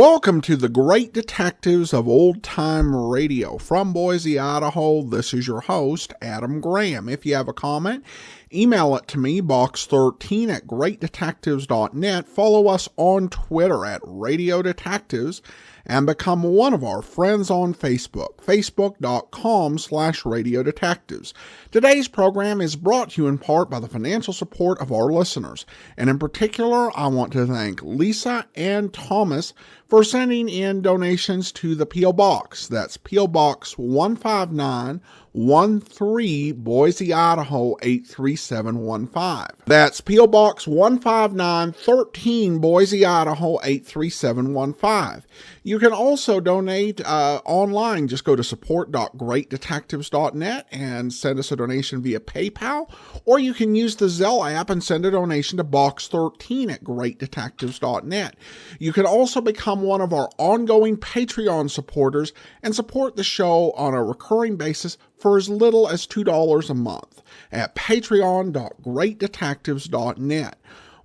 Welcome to the Great Detectives of Old Time Radio. From Boise, Idaho, this is your host, Adam Graham. If you have a comment, email it to me, box13 at greatdetectives.net. Follow us on Twitter at Radio Detectives and become one of our friends on Facebook, facebook.com/Radio Detectives. Today's program is brought to you in part by the financial support of our listeners. And in particular, I want to thank Lisa and Thomas for sending in donations to the P.O. Box. That's P.O. Box 15913, Boise, Idaho 83715. That's P.O. Box 15913, Boise, Idaho 83715. You can also donate online. Just go to support.greatdetectives.net and send us a donation via PayPal, or you can use the Zelle app and send a donation to box13 at greatdetectives.net. You can also become one of our ongoing Patreon supporters and support the show on a recurring basis for as little as $2 a month at patreon.greatdetectives.net.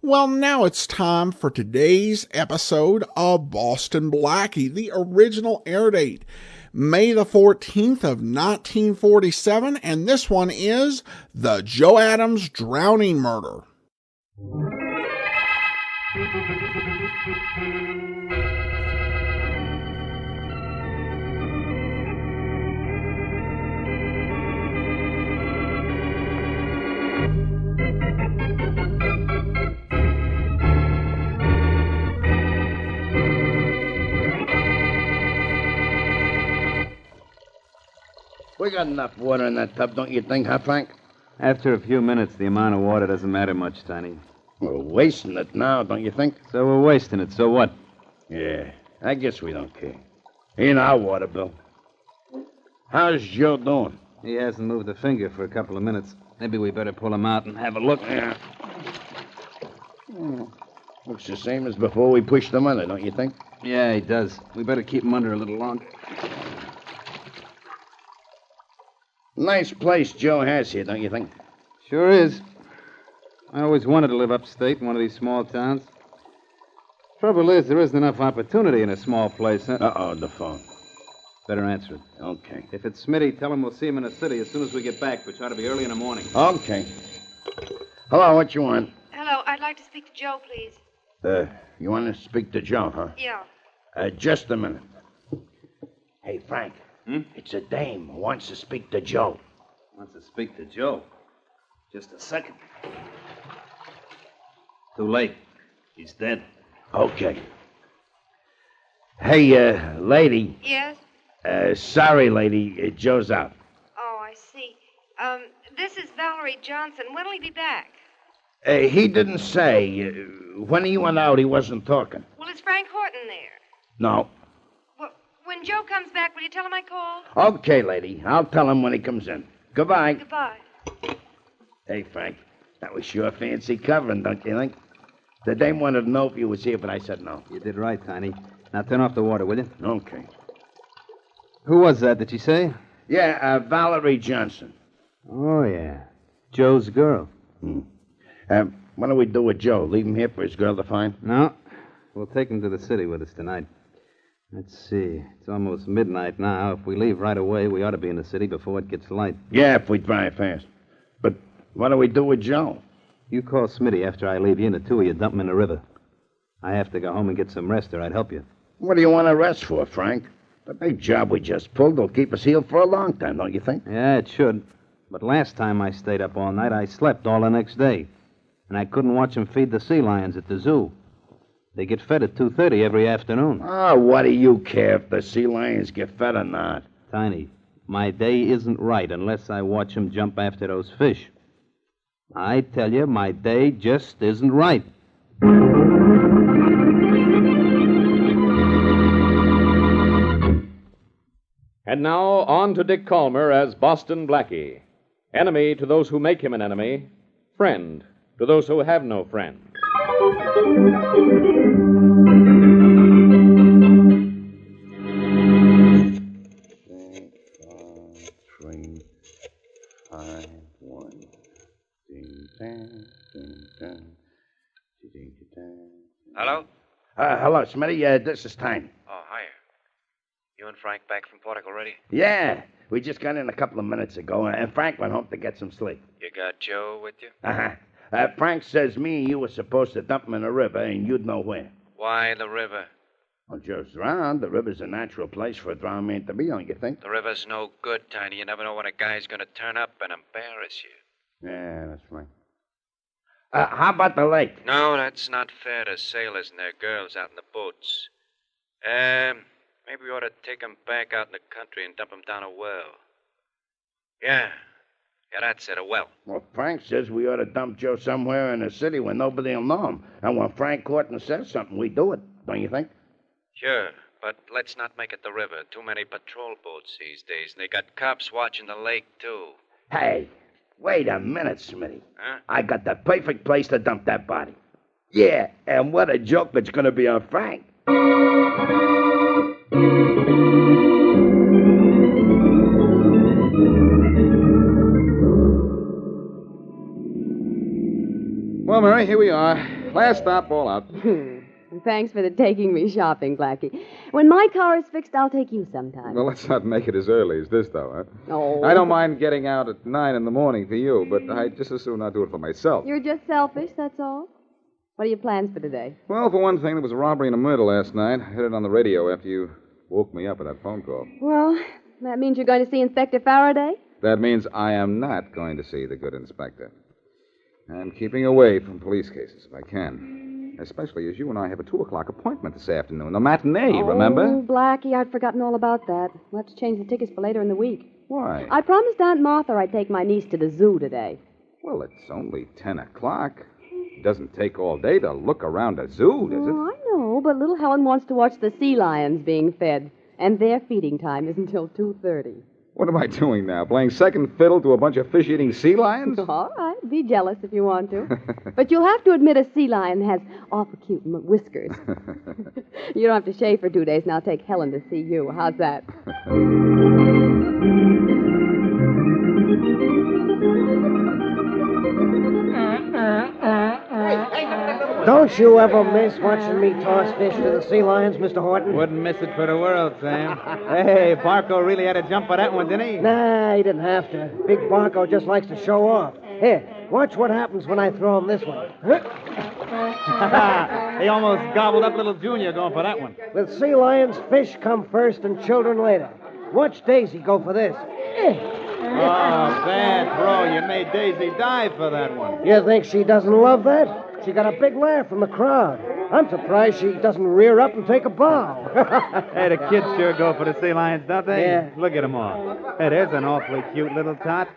Well, now it's time for today's episode of Boston Blackie, the original air date, May the 14th of 1947, and this one is the Joe Adams Drowning Murder. We got enough water in that tub, don't you think, huh, Frank? After a few minutes, the amount of water doesn't matter much, Tiny. We're wasting it now, don't you think? So we're wasting it, so what? Yeah, I guess we don't care. Ain't our water, Bill. How's Joe doing? He hasn't moved a finger for a couple of minutes. Maybe we better pull him out and have a look. Yeah. Looks the same as before we pushed him under, don't you think? Yeah, he does. We better keep him under a little longer. Nice place Joe has here, don't you think? Sure is. I always wanted to live upstate in one of these small towns. Trouble is, there isn't enough opportunity in a small place, huh? Uh-oh, the phone. Better answer it. Okay. If it's Smitty, tell him we'll see him in the city as soon as we get back, which ought to be early in the morning. Okay. Hello, what you want? Hello, I'd like to speak to Joe, please. You want to speak to Joe, huh? Yeah. Just a minute. Hey, Frank. It's a dame who wants to speak to Joe. Wants to speak to Joe? Just a second. Too late. He's dead. Okay. Hey, lady. Yes? Sorry, lady. Joe's out. Oh, I see. This is Valerie Johnson. When'll he be back? He didn't say. When he went out, he wasn't talking. Well, is Frank Horton there? No. Well, when Joe comes back, will you tell him I called? Okay, lady. I'll tell him when he comes in. Goodbye. Goodbye. Hey, Frank. That was sure fancy covering, don't you think? The dame wanted to know if you was here, but I said no. You did right, Tiny. Now turn off the water, will you? Okay. Who was that, did you say? Yeah, Valerie Johnson. Oh, yeah. Joe's girl. What do we do with Joe? Leave him here for his girl to find? No. We'll take him to the city with us tonight. Let's see. It's almost midnight now. If we leave right away, we ought to be in the city before it gets light. Yeah, if we drive fast. But what do we do with Joe? You call Smitty after I leave you, and the two of you dump him in the river. I have to go home and get some rest, or I'd help you. What do you want to rest for, Frank? The big job we just pulled will keep us healed for a long time, don't you think? Yeah, it should. But last time I stayed up all night, I slept all the next day. And I couldn't watch them feed the sea lions at the zoo. They get fed at 2:30 every afternoon. Oh, what do you care if the sea lions get fed or not? Tiny, my day isn't right unless I watch them jump after those fish. I tell you, my day just isn't right. And now, on to Dick Calmer as Boston Blackie. Enemy to those who make him an enemy. Friend to those who have no friend. Hello, Smitty. This is Tiny. Oh, hiya. You and Frank back from Portic already? Yeah, we just got in a couple of minutes ago, and Frank went home to get some sleep. You got Joe with you? Uh-huh. Frank says me and you were supposed to dump him in the river, and you'd know where. Why the river? Well, Joe's drowned. The river's a natural place for a drowned man to be, don't you think? The river's no good, Tiny. You never know when a guy's going to turn up and embarrass you. Yeah, that's right. How about the lake? No, that's not fair to sailors and their girls out in the boats. Maybe we ought to take 'em back out in the country and dump 'em down a well. Yeah, that's it, a well. Well, Frank says we ought to dump Joe somewhere in the city where nobody will know him. And when Frank Horton says something, we do it, don't you think? Sure, but let's not make it the river. Too many patrol boats these days, and they got cops watching the lake, too. Hey, wait a minute, Smitty. Huh? I got the perfect place to dump that body. Yeah, and what a joke that's going to be on Frank. Well, Mary, here we are. Last stop, all out. Thanks for taking me shopping, Blackie. When my car is fixed, I'll take you sometime. Well, let's not make it as early as this, though, huh? Oh. I don't mind getting out at 9 in the morning for you, but I'd just as soon not do it for myself. You're just selfish, that's all? What are your plans for today? Well, for one thing, there was a robbery and a murder last night. I heard it on the radio after you woke me up with that phone call. Well, that means you're going to see Inspector Faraday? That means I am not going to see the good inspector. I'm keeping away from police cases if I can. Especially as you and I have a 2 o'clock appointment this afternoon. A matinee, remember? Oh, Blackie, I'd forgotten all about that. We'll have to change the tickets for later in the week. Why? I promised Aunt Martha I'd take my niece to the zoo today. Well, it's only 10 o'clock. It doesn't take all day to look around a zoo, does it? Oh, I know, but little Helen wants to watch the sea lions being fed, and their feeding time is until 2:30. What am I doing now? Playing second fiddle to a bunch of fish-eating sea lions? All right, be jealous if you want to. But you'll have to admit a sea lion has awful cute whiskers. You don't have to shave for 2 days, and I'll take Helen to see you. How's that? Don't you ever miss watching me toss fish to the sea lions, Mr. Horton? Wouldn't miss it for the world, Sam. Hey, Barco really had a jump for that one, didn't he? Nah, he didn't have to. Big Barco just likes to show off. Here, watch what happens when I throw him this one. He almost gobbled up little Junior going for that one. With sea lions, fish come first and children later. Watch Daisy go for this. Oh, bad throw. You made Daisy dive for that one. You think she doesn't love that? She got a big laugh from the crowd. I'm surprised she doesn't rear up and take a bow. Hey, the kids sure go for the sea lions, don't they? Yeah. Look at them all. Hey, there's an awfully cute little tot.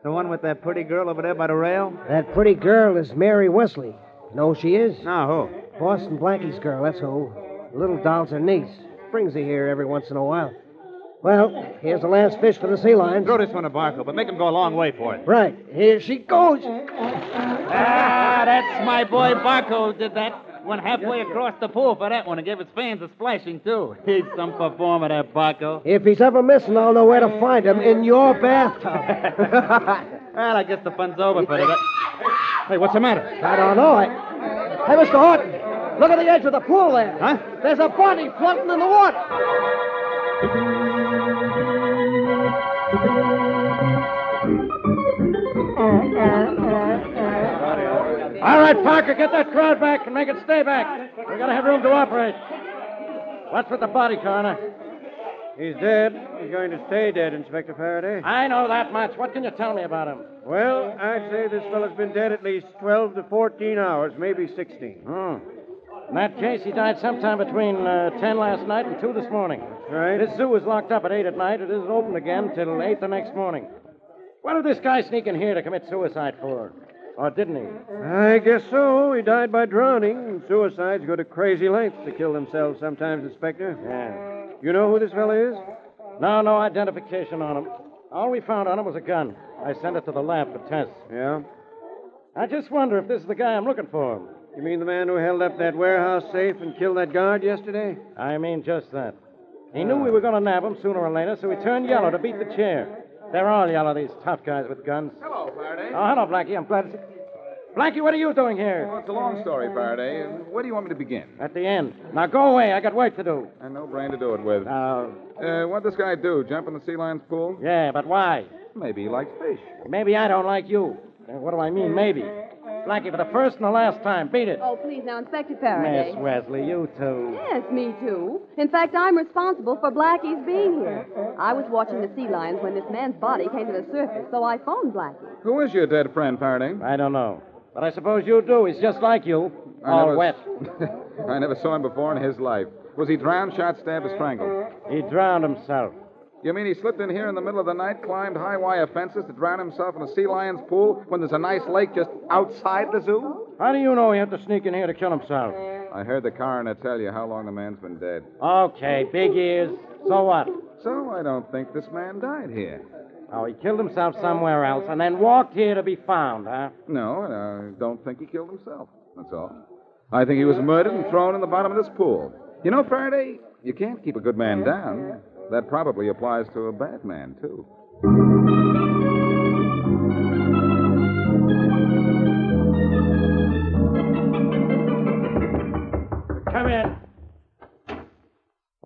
The one with that pretty girl over there by the rail? That pretty girl is Mary Wesley. Know who she is? No, who? Boston Blackie's girl, that's who. The little doll's her niece. Brings her here every once in a while. Well, here's the last fish for the sea lions. Throw this one to Barco, but make him go a long way for it. Right. Here she goes. Ah, that's my boy Barco did that. Went halfway across the pool for that one and gave his fans a splashing, too. He's some performer, that Barco. If he's ever missing, I'll know where to find him. In your bathtub. Well, I guess the fun's over for today. Hey, what's the matter? I don't know. Hey, Mr. Horton, look at the edge of the pool there. Huh? There's a body floating in the water. All right, Parker, get that crowd back and make it stay back. We gotta have room to operate. What's with the body, Coroner? He's dead. He's going to stay dead, Inspector Faraday. I know that much. What can you tell me about him? Well, I'd say this fellow's been dead at least 12 to 14 hours, maybe 16. In that case, he died sometime between 10 last night and 2 this morning. Right. This zoo is locked up at 8 at night. It isn't open again till 8 the next morning. What did this guy sneak in here to commit suicide for? Or didn't he? I guess so. He died by drowning. Suicides go to crazy lengths to kill themselves sometimes, Inspector. Yeah. You know who this fellow is? No identification on him. All we found on him was a gun. I sent it to the lab for tests. Yeah? I just wonder if this is the guy I'm looking for. You mean the man who held up that warehouse safe and killed that guard yesterday? I mean just that. He knew we were going to nab him sooner or later, so he turned yellow to beat the chair. They're all yellow, these tough guys with guns. Hello, Faraday. Oh, hello, Blackie. I'm glad to see... Blackie, what are you doing here? Well, it's a long story, Faraday. Where do you want me to begin? At the end. Now go away. I got work to do. And no brain to do it with. Now, What'd this guy do? Jump in the sea lion's pool? yeah, but why? Maybe he likes fish. Maybe I don't like you. What do I mean, maybe? Blackie, for the first and the last time, beat it. Oh, please, now, Inspector Faraday. Miss Wesley, you too. Yes, me too. In fact, I'm responsible for Blackie's being here. I was watching the sea lions when this man's body came to the surface, so I phoned Blackie. Who is your dead friend, Faraday? I don't know. But I suppose you do. He's just like you. All wet. I never saw him before in his life. Was he drowned, shot, stabbed, or strangled? He drowned himself. You mean he slipped in here in the middle of the night, climbed high wire fences to drown himself in a sea lion's pool when there's a nice lake just outside the zoo? How do you know he had to sneak in here to kill himself? I heard the coroner tell you how long the man's been dead. Okay, big ears. So what? So I don't think this man died here. Oh, he killed himself somewhere else and then walked here to be found, huh? No, I don't think he killed himself. That's all. I think he was murdered and thrown in the bottom of this pool. You know, Faraday, you can't keep a good man down. That probably applies to a bad man, too. Come in.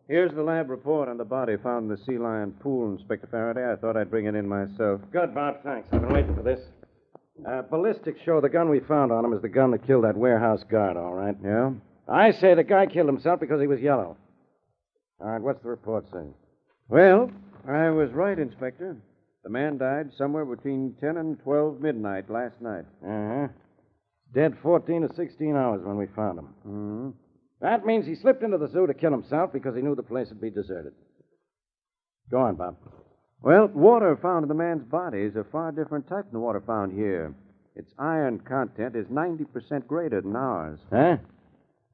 Here's the lab report on the body found in the sea lion pool, Inspector Faraday. I thought I'd bring it in myself. Good, Bob, thanks. I've been waiting for this. Ballistics show the gun we found on him is the gun that killed that warehouse guard, all right? Yeah? I say the guy killed himself because he was yellow. All right, what's the report say? Well, I was right, Inspector. The man died somewhere between 10 and 12 midnight last night. Uh-huh. Dead 14 to 16 hours when we found him. Mm-hmm. That means he slipped into the zoo to kill himself because he knew the place would be deserted. Go on, Bob. Well, water found in the man's body is a far different type than the water found here. Its iron content is 90% greater than ours. Huh?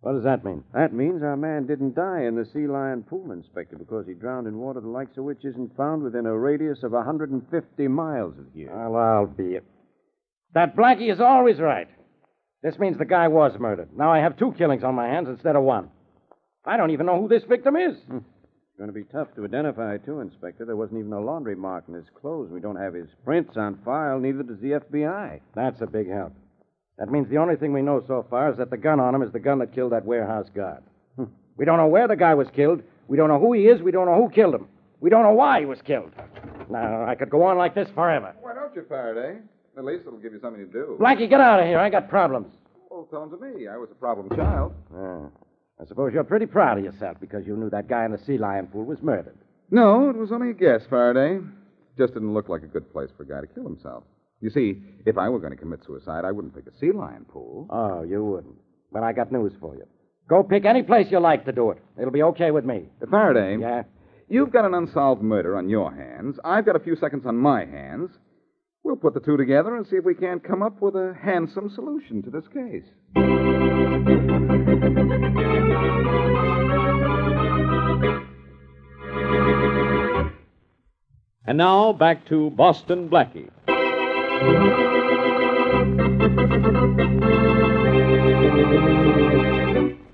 What does that mean? That means our man didn't die in the sea lion pool, Inspector, because he drowned in water the likes of which isn't found within a radius of 150 miles of here. Well, I'll be it. That Blackie is always right. This means the guy was murdered. Now I have 2 killings on my hands instead of 1. I don't even know who this victim is. It's going to be tough to identify, too, Inspector. There wasn't even a laundry mark in his clothes. We don't have his prints on file, neither does the FBI. That's a big help. That means the only thing we know so far is that the gun on him is the gun that killed that warehouse guard. We don't know where the guy was killed. We don't know who he is. We don't know who killed him. We don't know why he was killed. Now, I could go on like this forever. Why don't you, Faraday? At least it'll give you something to do. Blackie, get out of here. I got problems. Well, tell them to me. I was a problem child. I suppose you're pretty proud of yourself because you knew that guy in the sea lion pool was murdered. No, it was only a guess, Faraday. Just didn't look like a good place for a guy to kill himself. You see, if I were going to commit suicide, I wouldn't pick a sea lion pool. Oh, you wouldn't. But I got news for you. Go pick any place you like to do it. It'll be okay with me. Faraday. Yeah? You've got an unsolved murder on your hands. I've got a few seconds on my hands. We'll put the two together and see if we can't come up with a handsome solution to this case. And now, back to Boston Blackie.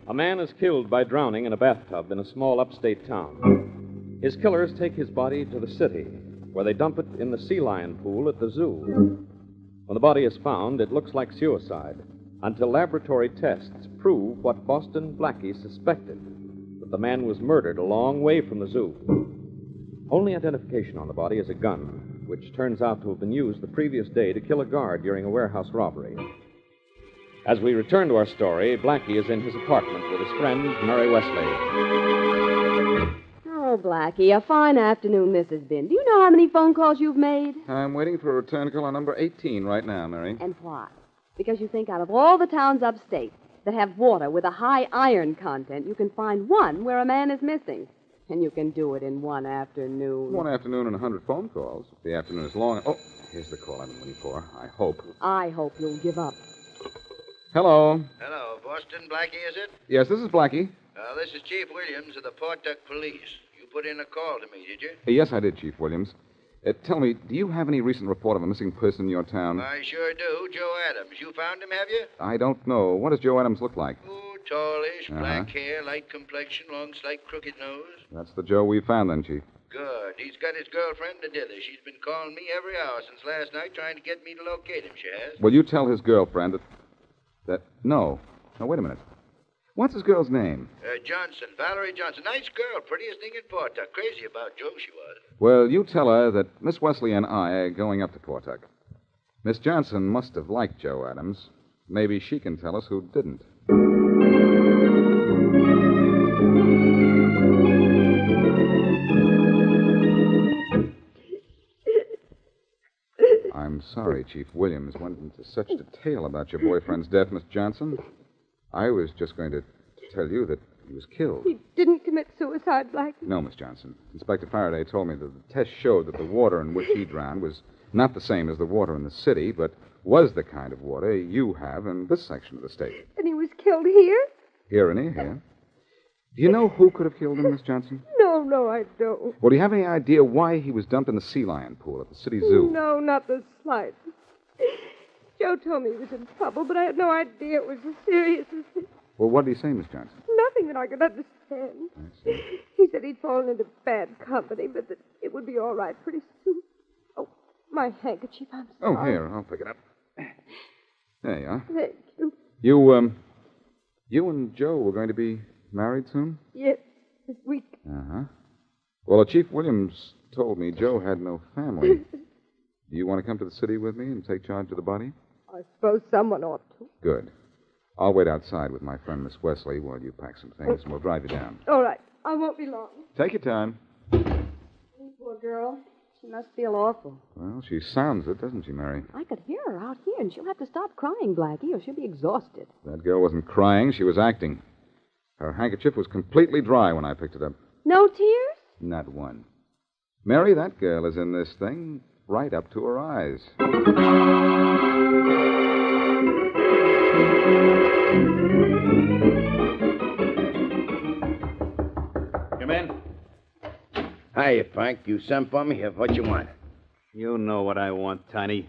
A man is killed by drowning in a bathtub in a small upstate town. His killers take his body to the city, where they dump it in the sea lion pool at the zoo. When the body is found, it looks like suicide, until laboratory tests prove what Boston Blackie suspected, that the man was murdered a long way from the zoo. Only identification on the body is a gun, which turns out to have been used the previous day to kill a guard during a warehouse robbery. As we return to our story, Blackie is in his apartment with his friend, Mary Wesley. Oh, Blackie, a fine afternoon this has been. Do you know how many phone calls you've made? I'm waiting for a return call on number 18 right now, Mary. And why? Because you think out of all the towns upstate that have water with a high iron content, you can find one where a man is missing. And you can do it in one afternoon. One afternoon and 100 phone calls. If the afternoon is long. Oh, here's the call I've been waiting for. I hope. I hope you'll give up. Hello. Hello, Boston Blackie, is it? Yes, this is Blackie. This is Chief Williams of the Pawtucket Police. You put in a call to me, did you? Yes, I did, Chief Williams. Tell me, do you have any recent report of a missing person in your town? I sure do. Joe Adams. You found him, have you? I don't know. What does Joe Adams look like? Oh, tallish, black hair, light complexion, long, slight, crooked nose. That's the Joe we found then, Chief. good. He's got his girlfriend together. She's been calling me every hour since last night trying to get me to locate him, she has. Will you tell his girlfriend that... No. No, wait a minute. What's his girl's name? Johnson. Valerie Johnson. Nice girl. Prettiest thing in Portuck. Crazy about Joe, she was. Well, you tell her that Miss Wesley and I are going up to Portuck. Miss Johnson must have liked Joe Adams. Maybe she can tell us who didn't. I'm sorry, Chief Williams went into such detail about your boyfriend's death, Miss Johnson. I was just going to tell you that he was killed. He didn't commit suicide, Blackie. No, Miss Johnson. Inspector Faraday told me that the test showed that the water in which he drowned was not the same as the water in the city, but was the kind of water you have in this section of the state. And he was killed here? Here and here. Do you know who could have killed him, Miss Johnson? No, I don't. Well, do you have any idea why he was dumped in the sea lion pool at the city zoo? No, not the slightest. Joe told me he was in trouble, but I had no idea it was as serious as this. Well, what did he say, Miss Johnson? Nothing that I could understand. I see. He said he'd fallen into bad company, but that it would be all right pretty soon. Oh, my handkerchief, I'm sorry. Oh, here, I'll pick it up. There you are. Thank you. You and Joe were going to be married soon? Yes, this week. Uh-huh. Well, Chief Williams told me Joe had no family. Do you want to come to the city with me and take charge of the body? I suppose someone ought to. Good. I'll wait outside with my friend Miss Wesley while you pack some things, and we'll drive you down. All right. I won't be long. Take your time. Poor girl. She must feel awful. Well, she sounds it, doesn't she, Mary? I could hear her out here, and she'll have to stop crying, Blackie, or she'll be exhausted. That girl wasn't crying. She was acting. Her handkerchief was completely dry when I picked it up. No tears? Not one. Mary, that girl is in this thing right up to her eyes. Come in. Hiya, Frank. You sent for me? What you want? You know what I want, Tiny.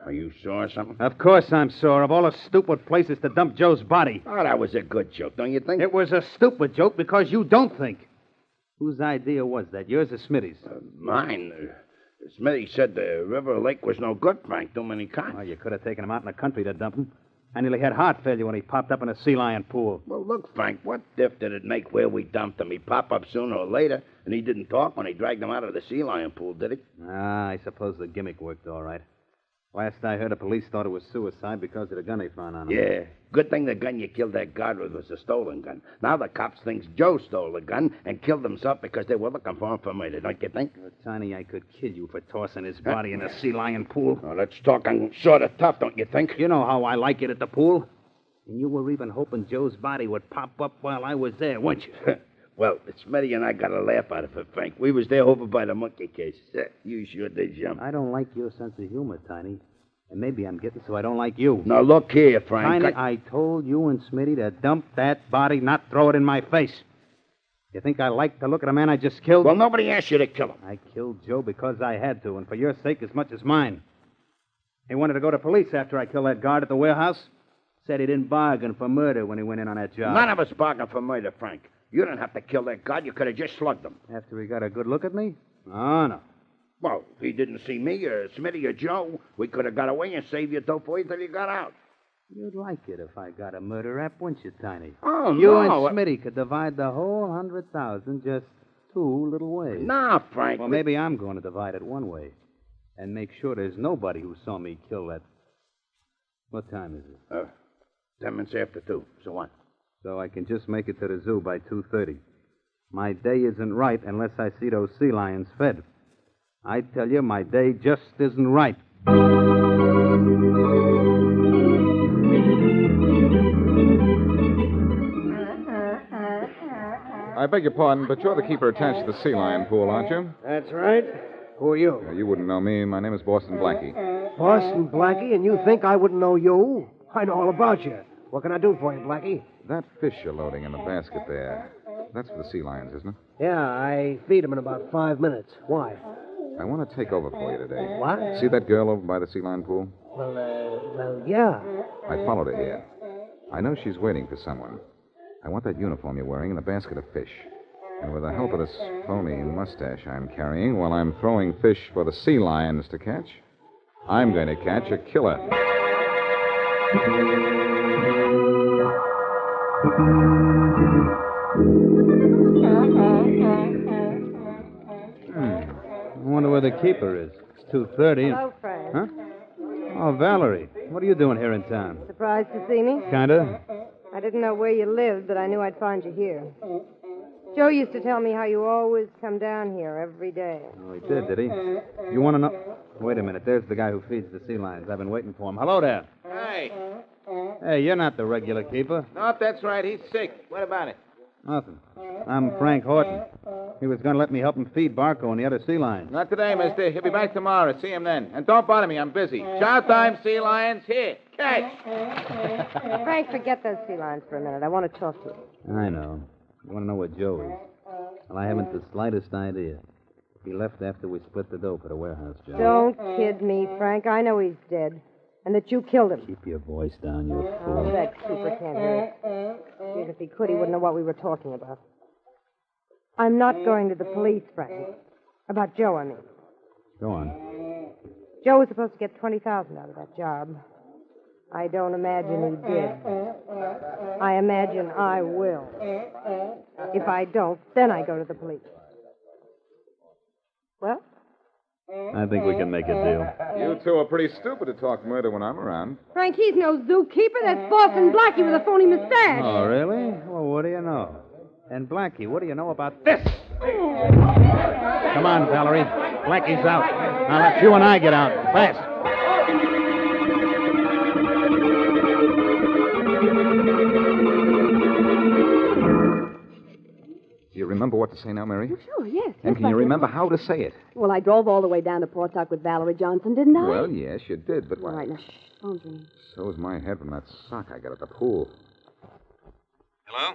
Are you sore or something? Of course I'm sore. Of all the stupid places to dump Joe's body. Oh, that was a good joke, don't you think? It was a stupid joke because you don't think. Whose idea was that? Yours or Smitty's? Mine. Smitty said the river or lake was no good, Frank. Too many cars. Well, you could have taken him out in the country to dump him. I nearly had heart failure when he popped up in a sea lion pool. Well, look, Frank, what diff did it make where we dumped him? He pop up sooner or later, and he didn't talk when he dragged him out of the sea lion pool, did he? I suppose the gimmick worked all right. Last I heard, the police thought it was suicide because of the gun they found on him. Yeah. Good thing the gun you killed that guard with was a stolen gun. Now the cops thinks Joe stole the gun and killed himself because they were looking for him for murder, don't you think? Tiny, I could kill you for tossing his body in a sea lion pool. Oh, that's talking sort of tough, don't you think? You know how I like it at the pool. And you were even hoping Joe's body would pop up while I was there, weren't you? Well, Smitty and I got a laugh out of it, Frank. We was there over by the monkey case. You sure did jump. I don't like your sense of humor, Tiny. And maybe I'm getting so I don't like you. Now, look here, Frank. Tiny, I told you and Smitty to dump that body, not throw it in my face. You think I like the look of the man I just killed? Well, nobody asked you to kill him. I killed Joe because I had to, and for your sake as much as mine. He wanted to go to police after I killed that guard at the warehouse. Said he didn't bargain for murder when he went in on that job. None of us bargained for murder, Frank. You didn't have to kill that guard. You could have just slugged him. After he got a good look at me? Oh, no. Well, if he didn't see me or Smitty or Joe, we could have got away and saved your dough for you till you got out. You'd like it if I got a murder rap, wouldn't you, Tiny? Oh, you no. and Smitty could divide the whole 100,000 just two little ways. Nah, Frank. Well, maybe I'm going to divide it one way and make sure there's nobody who saw me kill that... What time is it? 10 minutes after 2. So what? So I can just make it to the zoo by 2:30. My day isn't right unless I see those sea lions fed. I tell you, my day just isn't right. I beg your pardon, but you're the keeper attached to the sea lion pool, aren't you? That's right. Who are you? You wouldn't know me. My name is Boston Blackie. Boston Blackie, and you think I wouldn't know you? I know all about you. What can I do for you, Blackie? That fish you're loading in the basket there, that's for the sea lions, isn't it? Yeah, I feed them in about 5 minutes. Why? I want to take over for you today. What? See that girl over by the sea lion pool? Well, yeah. I followed her here. I know she's waiting for someone. I want that uniform you're wearing and a basket of fish. And with the help of this phony mustache I'm carrying, while I'm throwing fish for the sea lions to catch, I'm going to catch a killer. I wonder where the keeper is. It's 2:30. Hello, Frank. Huh? Oh, Valerie. What are you doing here in town? Surprised to see me? Kinda. I didn't know where you lived, but I knew I'd find you here. Joe used to tell me how you always come down here every day. Oh, he did he? You want to know? Wait a minute. There's the guy who feeds the sea lions. I've been waiting for him. Hello there. Hey. Hey, you're not the regular keeper. No, that's right. He's sick. What about it? Nothing. I'm Frank Horton. He was going to let me help him feed Barco and the other sea lions. Not today, mister. He'll be back tomorrow. See him then. And don't bother me. I'm busy. Shout time, sea lions. Here. Catch. Frank, forget those sea lions for a minute. I want to talk to you. I know. You want to know where Joe is? Well, I haven't the slightest idea. He left after we split the dope at a warehouse job. Don't kid me, Frank. I know he's dead. And that you killed him. Keep your voice down, you Oh, fool. that keeper can't hear it. Even if he could, he wouldn't know what we were talking about. I'm not going to the police, Frank. About Joe, I mean. Go on. Joe was supposed to get $20,000 out of that job. I don't imagine he did. I imagine I will. If I don't, then I go to the police. Well? I think we can make a deal. You two are pretty stupid to talk murder when I'm around. Frank, he's no zookeeper. That's Boston Blackie with a phony mustache. Oh, really? Well, what do you know? And Blackie, what do you know about this? Come on, Valerie. Blackie's out. Now let you and I get out. Fast. Do you remember what to say now, Mary? Oh, sure, yes. And can you remember how to say it? Well, I drove all the way down to Portuck with Valerie Johnson, didn't I? Well, yes, you did, but... All right, now. Phone's ringing. So is my head from that sock I got at the pool. Hello?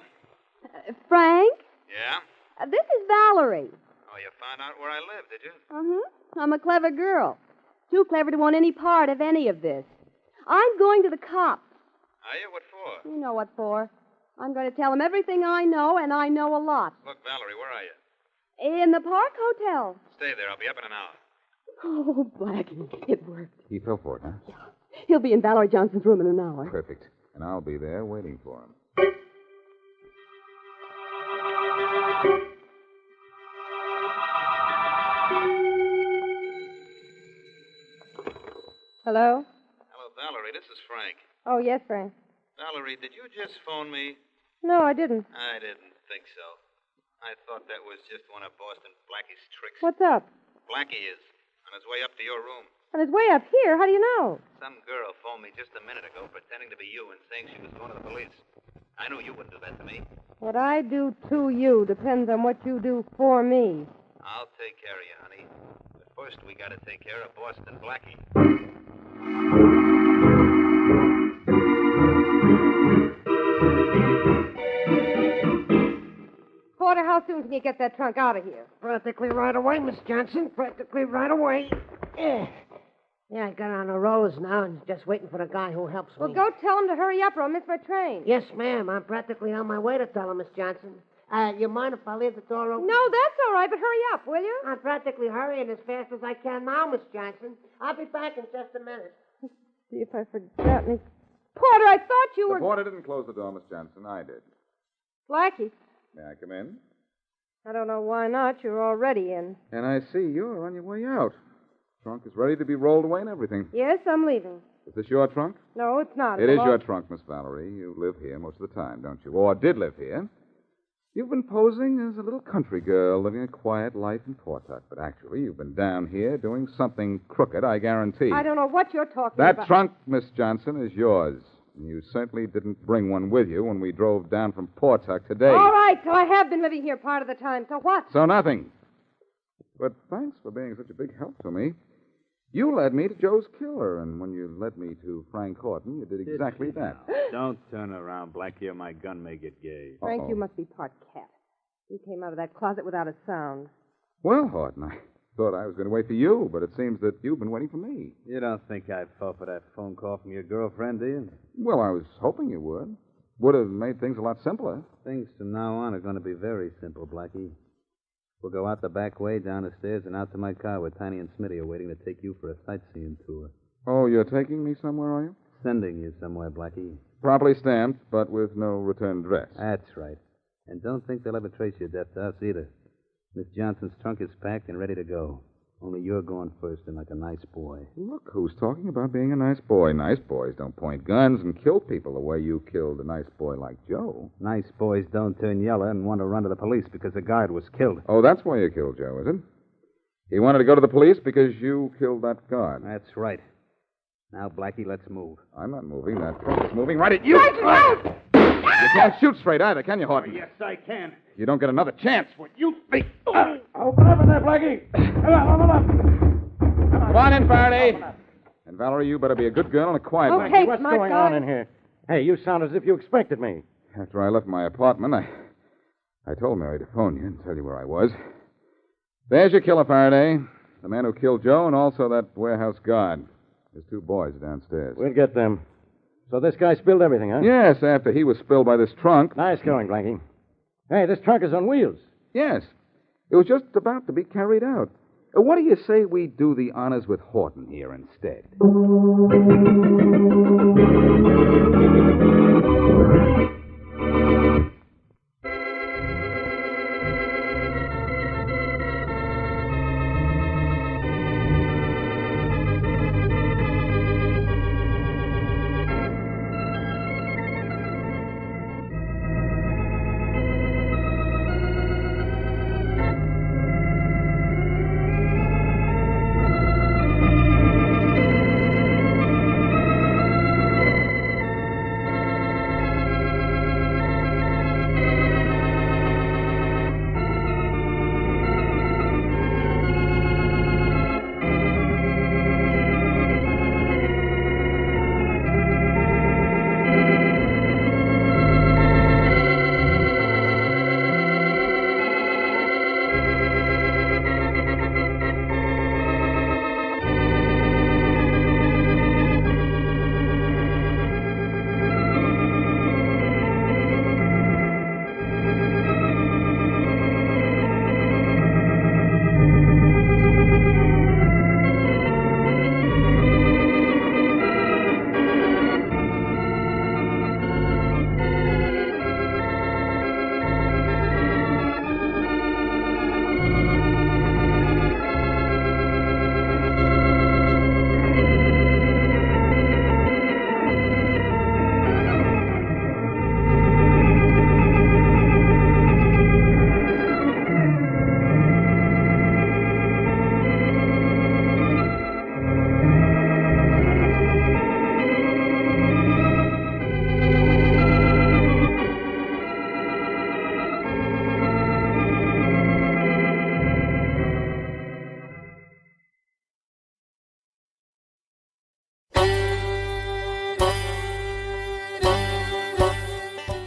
Frank? Yeah? This is Valerie. Oh, you found out where I live, did you? Uh-huh. I'm a clever girl. Too clever to want any part of any of this. I'm going to the cops. Are you? What for? You know what for. I'm going to tell them everything I know, and I know a lot. Look, Valerie, where are you? In the Park Hotel. Stay there. I'll be up in an hour. Oh, Blackie, it worked. He fell for it, huh? He'll be in Valerie Johnson's room in an hour. Perfect. And I'll be there waiting for him. Hello? Hello, Valerie. This is Frank. Oh, yes, Frank. Valerie, did you just phone me? No, I didn't. I didn't think so. I thought that was just one of Boston Blackie's tricks. What's up? Blackie is on his way up to your room. On his way up here? How do you know? Some girl phoned me just a minute ago pretending to be you and saying she was going to the police. I knew you wouldn't do that to me. What I do to you depends on what you do for me. I'll take care of you, honey. But first, we got to take care of Boston Blackie. Porter, how soon can you get that trunk out of here? Practically right away, Miss Johnson. Practically right away. Yeah, I got on the rows now and just waiting for the guy who helps me. Well, go tell him to hurry up or I'll miss my train. Yes, ma'am. I'm practically on my way to tell him, Miss Johnson. You mind if I leave the door open? No, that's all right, but hurry up, will you? I'm practically hurrying as fast as I can now, Miss Johnson. I'll be back in just a minute. See if I forgot me. Porter, I thought you The were... porter didn't close the door, Miss Johnson. I did. Blackie. May I come in? I don't know why not. You're already in. And I see you're on your way out. Trunk is ready to be rolled away and everything. Yes, I'm leaving. Is this your trunk? No, it's not. It is your trunk, Miss Valerie. You live here most of the time, don't you? Or did live here. You've been posing as a little country girl living a quiet life in Portuck, but actually you've been down here doing something crooked, I guarantee. I don't know what you're talking That about. trunk, Miss Johnson, is yours. And you certainly didn't bring one with you when we drove down from Portuck today. All right, so I have been living here part of the time. So what? So nothing. But thanks for being such a big help to me. You led me to Joe's killer, and when you led me to Frank Horton, you did exactly that. Don't turn around, Blackie, or my gun may get gay. Frank, you must be part cat. You came out of that closet without a sound. Well, Horton, I thought I was going to wait for you, but it seems that you've been waiting for me. You don't think I fell for that phone call from your girlfriend, do you? Well, I was hoping you would. would have made things a lot simpler. Things from now on are going to be very simple, Blackie. We'll go out the back way, down the stairs, and out to my car where Tiny and Smitty are waiting to take you for a sightseeing tour. Oh, you're taking me somewhere, are you? Sending you somewhere, Blackie. Properly stamped, but with no return address. That's right. And don't think they'll ever trace your death to us either. Miss Johnson's trunk is packed and ready to go. Only you're going first and like a nice boy. Look who's talking about being a nice boy. Nice boys don't point guns and kill people the way you killed a nice boy like Joe. Nice boys don't turn yellow and want to run to the police because a guard was killed. Oh, that's why you killed Joe, is it? He wanted to go to the police because you killed that guard. That's right. Now, Blackie, let's move. I'm not moving. That trunk is moving right at you. You can't shoot straight either, can you, Horton? Yes, I can. You don't get another chance. What you think? Open up in there, Blackie. Come on, open up. Come on in, Faraday. And Valerie, you better be a good girl and a quiet one. Okay, What's smart going guy. on in here? Hey, you sound as if you expected me. After I left my apartment, I told Mary to phone you and tell you where I was. There's your killer, Faraday. The man who killed Joe and also that warehouse guard. His two boys are downstairs. We'll get them. So this guy spilled everything, huh? Yes, after he was spilled by this trunk. Nice going, Blackie. Hey, this trunk is on wheels. Yes. It was just about to be carried out. What do you say we do the honors with Horton here instead?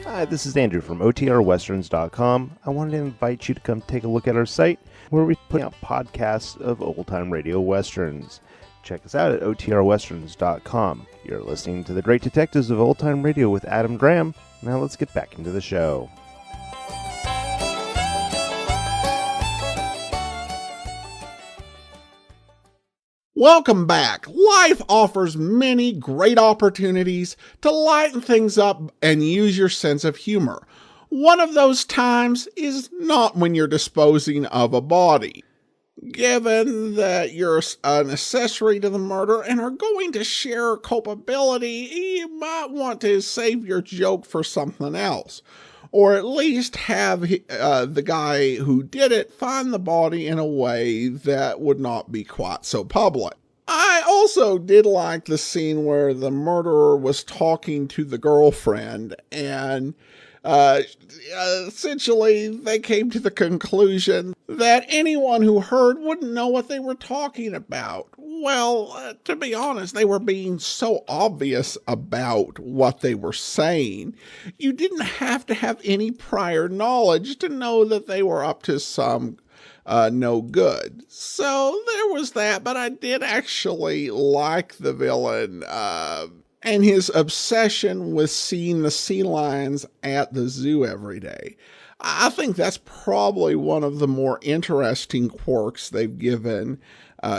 Hi, this is Andrew from OTRWesterns.com. I wanted to invite you to come take a look at our site where we put out podcasts of old-time radio westerns. Check us out at OTRWesterns.com. You're listening to The Great Detectives of Old Time Radio with Adam Graham. Now let's get back into the show. Welcome back. Life offers many great opportunities to lighten things up and use your sense of humor. One of those times is not when you're disposing of a body. Given that you're an accessory to the murder and are going to share culpability, you might want to save your joke for something else. Or at least have the guy who did it find the body in a way that would not be quite so public. I also did like the scene where the murderer was talking to the girlfriend, and essentially they came to the conclusion that anyone who heard wouldn't know what they were talking about. Well, to be honest, they were being so obvious about what they were saying. You didn't have to have any prior knowledge to know that they were up to some no good. So there was that, but I did actually like the villain and his obsession with seeing the sea lions at the zoo every day. I think that's probably one of the more interesting quirks they've given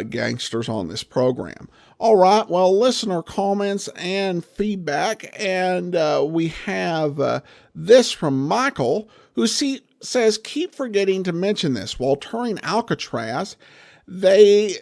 gangsters on this program. All right, well, listener comments and feedback, and we have this from Michael, who says, keep forgetting to mention this. While touring Alcatraz, they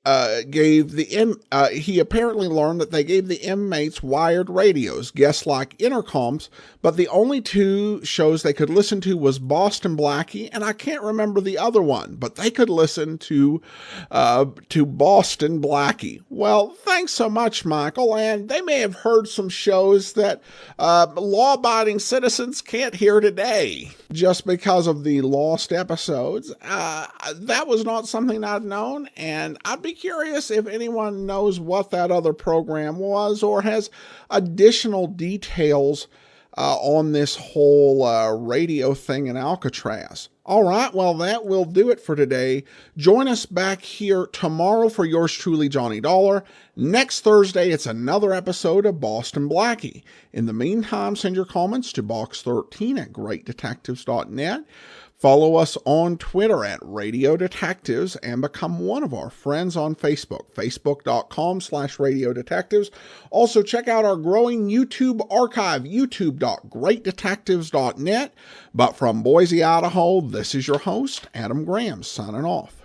he apparently learned that they gave the inmates wired radios, guests like intercoms, but the only two shows they could listen to was Boston Blackie, and I can't remember the other one, but they could listen to Boston Blackie. Well, thanks so much, Michael, and they may have heard some shows that law-abiding citizens can't hear today just because of the lost episodes. That was not something I'd known, and I'd be curious if anyone knows what that other program was or has additional details on this whole radio thing in Alcatraz. All right, well, that will do it for today. Join us back here tomorrow for yours truly, Johnny Dollar. Next Thursday, it's another episode of Boston Blackie. In the meantime, send your comments to box13@greatdetectives.net. Follow us on Twitter at Radio Detectives and become one of our friends on Facebook, facebook.com/Radio Detectives. Also, check out our growing YouTube archive, youtube.greatdetectives.net. But from Boise, Idaho, this is your host, Adam Graham, signing off.